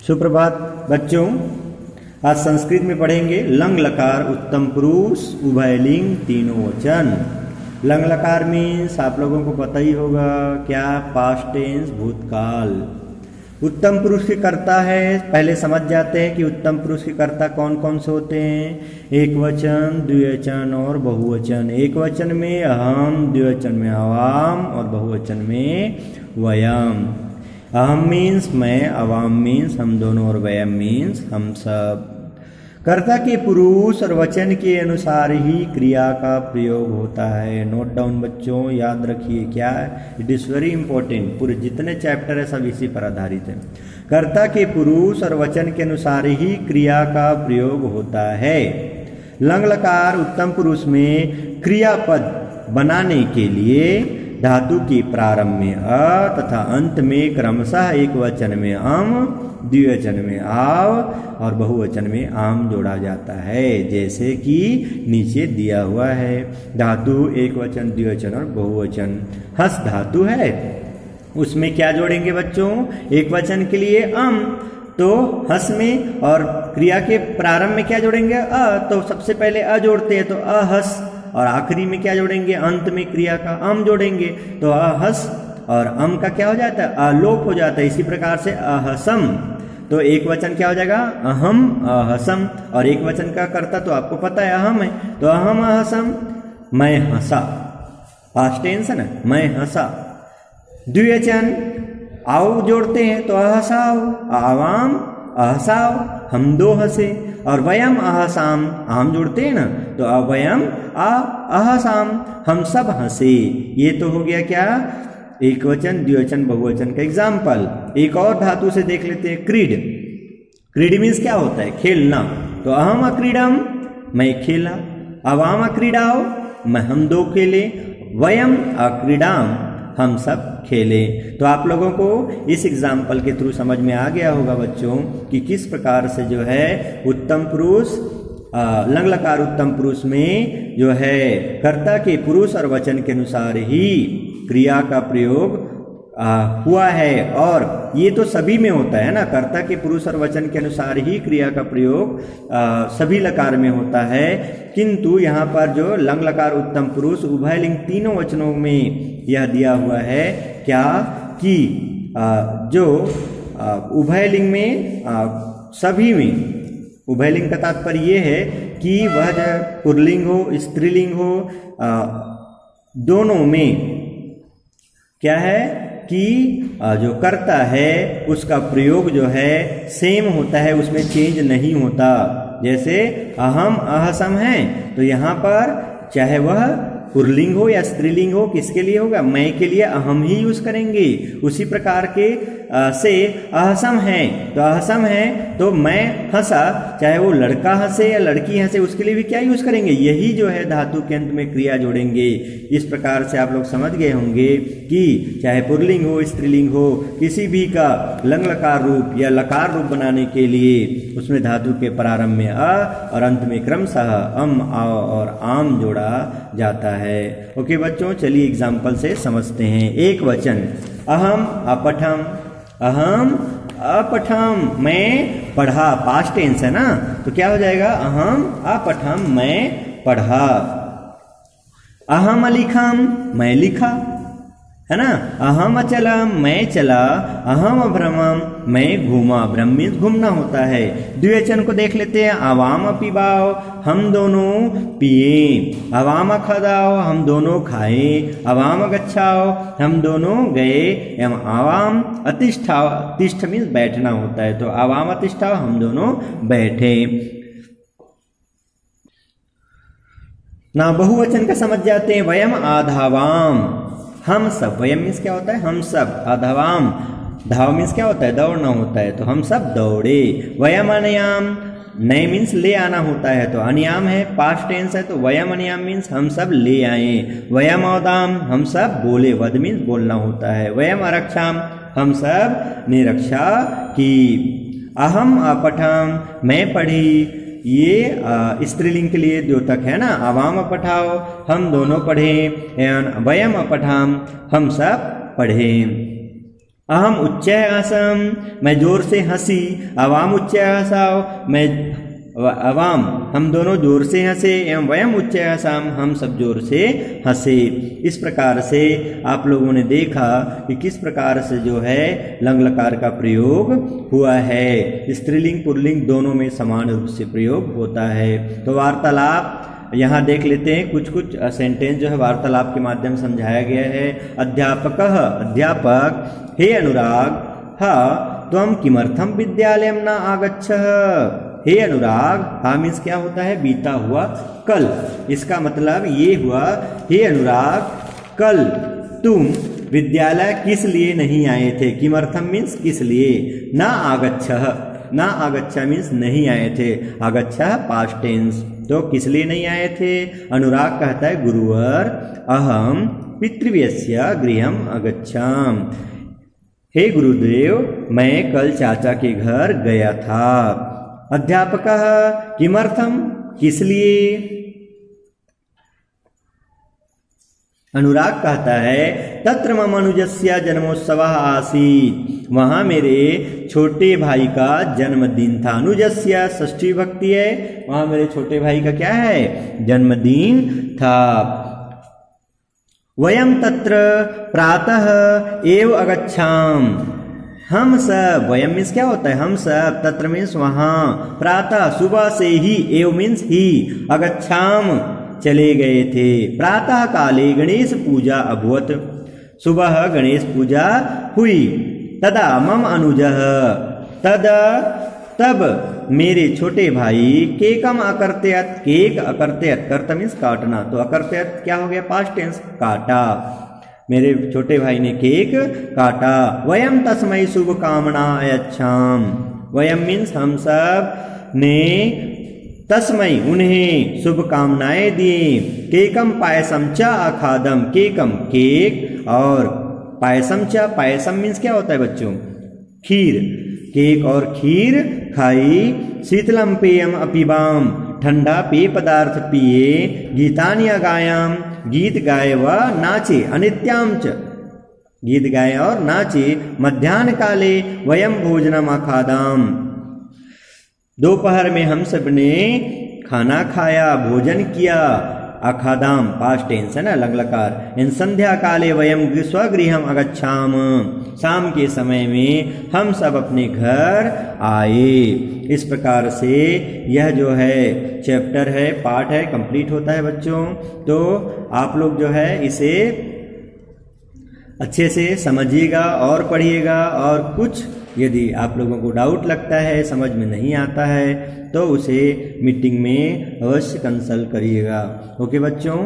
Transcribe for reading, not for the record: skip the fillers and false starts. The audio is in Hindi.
सुप्रभात बच्चों, आज संस्कृत में पढ़ेंगे लंग लकार उत्तम पुरुष उभयलिंग तीनों वचन। लंग लकार मीन्स आप लोगों को पता ही होगा क्या, पास्ट टेंस भूतकाल। उत्तम पुरुष के कर्ता है, पहले समझ जाते हैं कि उत्तम पुरुष के कर्ता कौन कौन से होते हैं। एक वचन, द्विवचन और बहुवचन। एक वचन में अहम, द्विवचन में अवाम और बहुवचन में वयम। अहम मीन्स मैं, अवाम मीन्स हम दोनों और वयम मीन्स हम सब। कर्ता के पुरुष और वचन के अनुसार ही क्रिया का प्रयोग होता है। नोट डाउन बच्चों, याद रखिए क्या, इट इज वेरी इंपॉर्टेंट। पूरे जितने चैप्टर है सब इसी पर आधारित है। कर्ता के पुरुष और वचन के अनुसार ही क्रिया का प्रयोग होता है। लंग लकार उत्तम पुरुष में क्रियापद बनाने के लिए धातु के प्रारंभ में अ तथा अंत में क्रमशः एक वचन में अम, द्विवचन में आव और बहुवचन में आम जोड़ा जाता है, जैसे कि नीचे दिया हुआ है। धातु एक वचन, द्विवचन और बहुवचन। हस धातु है, उसमें क्या जोड़ेंगे बच्चों? एक वचन के लिए अम, तो हस में, और क्रिया के प्रारंभ में क्या जोड़ेंगे? अ, तो सबसे पहले अ जोड़ते हैं तो अहस, और आखिरी में क्या जोड़ेंगे? अंत में क्रिया का अम जोड़ेंगे तो अहस, और अम का क्या हो जाता है? अलोप हो जाता है। इसी प्रकार से अहसम, तो एक वचन क्या हो जाएगा? अहम अहसम, और एक वचन का कर्ता तो आपको पता है अहम है, तो अहम अहसम मैं हंसा, पास्ट टेंस है ना, मैं हंसा। द्विवचन आओ जोड़ते हैं तो अहसाओ, आवाम अहसाओ, हम दो हंसे, और वयम अहसाम आम जोड़ते हैं ना तो अवयम अहसाम हम सब हंसे। ये तो हो गया क्या, एक वचन, द्विवचन, बहुवचन का एग्जाम्पल। एक और धातु से देख लेते हैं, क्रीड। क्रीड मीन्स क्या होता है? खेलना। तो अहम अक्रीडम मैं खेला, अवाम अक्रीडाओ मैं हम दो खेले, वयम अक्रीडाम हम सब खेले। तो आप लोगों को इस एग्जाम्पल के थ्रू समझ में आ गया होगा बच्चों कि किस प्रकार से जो है उत्तम पुरुष, लंग लकार उत्तम पुरुष में जो है कर्ता के पुरुष और वचन के अनुसार ही क्रिया का प्रयोग हुआ है। और ये तो सभी में होता है ना, कर्ता के पुरुष और वचन के अनुसार ही क्रिया का प्रयोग सभी लकार में होता है। किंतु यहाँ पर जो लंग लकार उत्तम पुरुष उभयलिंग तीनों वचनों में यह दिया हुआ है क्या, कि जो उभयलिंग में सभी में, उभयलिंग का तात्पर्य ये है कि वह जो पुल्लिंग हो स्त्रीलिंग हो, दोनों में क्या है कि जो कर्ता है उसका प्रयोग जो है सेम होता है, उसमें चेंज नहीं होता। जैसे अहम अहसम है तो यहाँ पर चाहे वह पुल्लिंग हो या स्त्रीलिंग हो, किसके लिए होगा? मैं के लिए अहम ही यूज करेंगे। उसी प्रकार के से अहसम है तो अहसम है तो मैं हंसा, चाहे वो लड़का हंसे या लड़की हंसे, उसके लिए भी क्या यूज करेंगे? यही जो है धातु के अंत में क्रिया जोड़ेंगे। इस प्रकार से आप लोग समझ गए होंगे कि चाहे पुल्लिंग हो स्त्रीलिंग हो, किसी भी का लंग लकार रूप या लकार रूप बनाने के लिए उसमें धातु के प्रारंभ में अ और अंत में क्रमशः अम, आओ और आम जोड़ा जाता है। ओके बच्चों, चलिए एग्जाम्पल से समझते हैं। एक वचन, अहम अपठम, अहम अपठम मैं पढ़ा, पास्ट टेंस है ना, तो क्या हो जाएगा? अहम अपठम मैं पढ़ा। अहम अलिखम मैं लिखा, है ना। अहम अचलम मैं चला, अहम अभ्रमम मैं घूमा, भ्रम मीन्स घूमना होता है। द्विवचन को देख लेते हैं, अवाम पिबाओ हम दोनों पिए, अवाम खदाओ हम दोनों खाए, अवाम गच्छाओ हम दोनों गए, एवं अवाम अतिष्ठाओ, तिष्ठ मीन्स बैठना होता है, तो अवाम अतिष्ठाओ हम दोनों बैठे ना। बहुवचन का समझ जाते हैं, वयम आधावाम हम सब, वयम मीन्स क्या होता है? हम सब, अधवाम धाव मीन्स क्या होता है? दौड़ना होता है, तो हम सब दौड़े। वयम अनयाम नए मीन्स ले आना होता है, तो अनियाम है, पास्ट टेंस है, तो वयम अनियाम मीन्स हम सब ले आए। वयम अवदाम हम सब बोले, वद मीन्स बोलना होता है। वयम अरक्षाम हम सब ने रक्षा की। अहम अपठम मैं पढ़ी, ये स्त्रीलिंग के लिए द्योतक है ना। अवाम पठाओ हम दोनों पढ़े, वयम अपठाम हम सब पढ़े। अहम उच्चैः आसम, मैं जोर से हंसी। अवाम उच्चैः हंसाओ, मैं अवाम हम दोनों जोर से हंसे, एवं वयम उच्चैः हंसाम, हम सब जोर से हंसे। इस प्रकार से आप लोगों ने देखा कि किस प्रकार से जो है लंग लकार का प्रयोग हुआ है। स्त्रीलिंग पुल्लिंग दोनों में समान रूप से प्रयोग होता है। तो वार्तालाप यहाँ देख लेते हैं, कुछ कुछ सेंटेंस जो है वार्तालाप के माध्यम से समझाया गया है। अध्यापकः, अध्यापक, हे अनुराग, हा त्वं किमर्थम विद्यालयं न आगच्छः। हे अनुराग, हा मीन्स क्या होता है, बीता हुआ कल। इसका मतलब ये हुआ, हे अनुराग कल तुम विद्यालय किस लिए नहीं आए थे। किमर्थम मीन्स किस लिए, ना आगच्छः, ना आगच्छा मीन्स नहीं आए थे, आगच्छः पास्ट टेंस। तो किस लिए नहीं आए थे। अनुराग कहता है गुरुवर अहम पितृव्यस्य गृहम अगच्छाम, हे गुरुदेव मैं कल चाचा के घर गया था। अध्यापकः किमर्थम, किस लिए। अनुराग कहता है तत्र मम अनुजस्य जन्मोत्सवः आसीत्, वहां मेरे छोटे भाई का जन्मदिन था। अनुजस्य षष्ठी विभक्ति है, वहां मेरे छोटे भाई का क्या है, जन्मदिन था। वयम तत्र प्रातः एव अगच्छाम, हम सब, वयम मीन्स क्या होता है, हम सब, तत्र मीन्स वहां, प्रातः सुबह से ही, एव मीन्स ही, अगच्छाम चले गए थे। प्रातः काले गणेश पूजा अभवत, सुबह गणेश पूजा हुई। तदा मम अनुजः, तदा तब मेरे छोटे भाई केकम अकर्तयत, केक अकर्तयत, कर्त मीन्स काटना, तो अकर्तयत क्या हो गया, पास्ट टेंस, काटा। मेरे छोटे भाई ने केक काटा। वयम तस्मै शुभ कामना अयच्छाम, वयम मीन्स हम सब ने, तस्मै उन्हें शुभ कामनाएं दी। केकम पायसम च अखादम, केकम केक और पायसम च, पायसम मीन्स क्या होता है बच्चों, खीर, केक और खीर खाई। शीतलम पेयम अपिबाम, ठंडा पेय पदार्थ पिए। गीतानि अगायाम, गीत गाए व नाचे। अनित्याम च, गीत गाए और नाचे। मध्याह्न काले वयम भोजनम अखादाम, दोपहर में हम सब ने खाना खाया, भोजन किया। अखादाम पास्ट टेंस है ना, लंग लकार। इन संध्या काले वयम स्वगृहम अगच्छाम, शाम के समय में हम सब अपने घर आए। इस प्रकार से यह जो है चैप्टर है, पार्ट है, कंप्लीट होता है बच्चों। तो आप लोग जो है इसे अच्छे से समझिएगा और पढ़िएगा, और कुछ यदि आप लोगों को डाउट लगता है, समझ में नहीं आता है, तो उसे मीटिंग में अवश्य कंसल्ट करिएगा। ओके बच्चों।